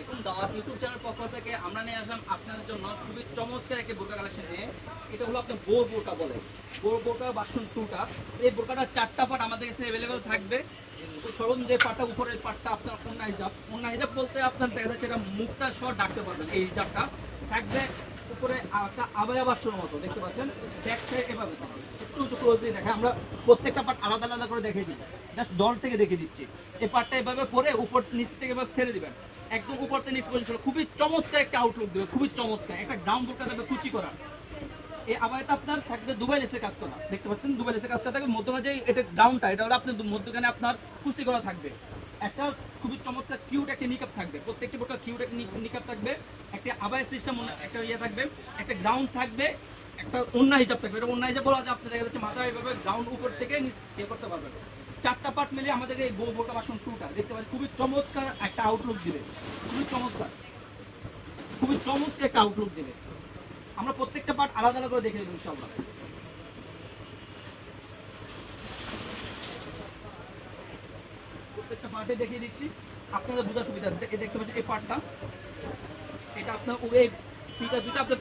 আলাইকুম। দাওয়াত YouTube channel পক্ষ থেকে আমরা নিয়ে আসলাম আপনাদের জন্য খুবই চমৎকার একটি বোরকা কালেকশন নিয়ে। এটা হলো আপনার বোরকা বলে, বোরকা ভার্সন 2টা। এই বোরকাটা 4টা পার্ট আমাদের কাছে अवेलेबल থাকবে। সরম যে পাটটা, উপরের পাটটা আপনার ওন্না হিজাব বলতে আপনার দেখা যাচ্ছে এটা মুখটা সহ ডাকতে পারবেন। এই হিজাবটা থাকবে উপরে একটা আবায়া ভার্সনের মতো দেখতে পাচ্ছেন। ব্যাক সাইড এভাবে একটু উঁচু ক্লোজ দিয়ে দেখে আমরা প্রত্যেকটা পার্ট আলাদা আলাদা করে দেখিয়ে দিই, জাস্ট ডল থেকে দেখিয়ে দিচ্ছি। এই পার্টটা এভাবে পরে উপর নিচ থেকে এবার ছেড়ে দিবেন, একদম উপর থেকে নিচ পর্যন্ত খুবই চমৎকার একটা আউটলুক দেবে, খুবই চমৎকার একটা গ্রাউন্ড বোরকা দেবে কুচি করা। এই আবারটা আপনার থাকবে দুবাই লেসের কাজ করা, দেখতে পাচ্ছেন দুবাই লেসের কাজ করা থাকবে। মধ্যে এটা গ্রাউন্ডটা এটা হলো আপনার মধ্যখানে আপনার কুচি করা থাকবে। একটা খুবই চমৎকার কিউট একটা নিকাপ থাকবে, প্রত্যেকটি বোরকা কিউট একটা নিকাপ থাকবে, একটা আবায় সিস্টেম একটা ইয়ে থাকবে, একটা গ্রাউন্ড থাকবে, একটা ওন্না হিজাব থাকবে। এটা ওন্না হিজাব বলা যায়, আপনি দেখা যাচ্ছে মাথা এইভাবে গ্রাউন্ড উপর থেকে নিচ ইয়ে করতে পারবেন। 4টা পার্ট মিলে আমাদের এই বোরকা ভার্সন 2টা দেখতে পাচ্ছেন, খুবই চমৎকার একটা আউটলুক দিবে, খুবই চমৎকার, খুবই চমৎকার একটা আউটলুক দিবে। আমরা প্রত্যেকটা পার্ট আলাদা আলাদা করে দেখে দেবো ইনশাআল্লাহ। প্রত্যেকটা পার্টে দেখিয়ে দিচ্ছি আপনাদের বোঝার সুবিধা। দেখতে পাচ্ছেন এই পার্টটা, এটা আপনার এই পিটা দুটো আপনার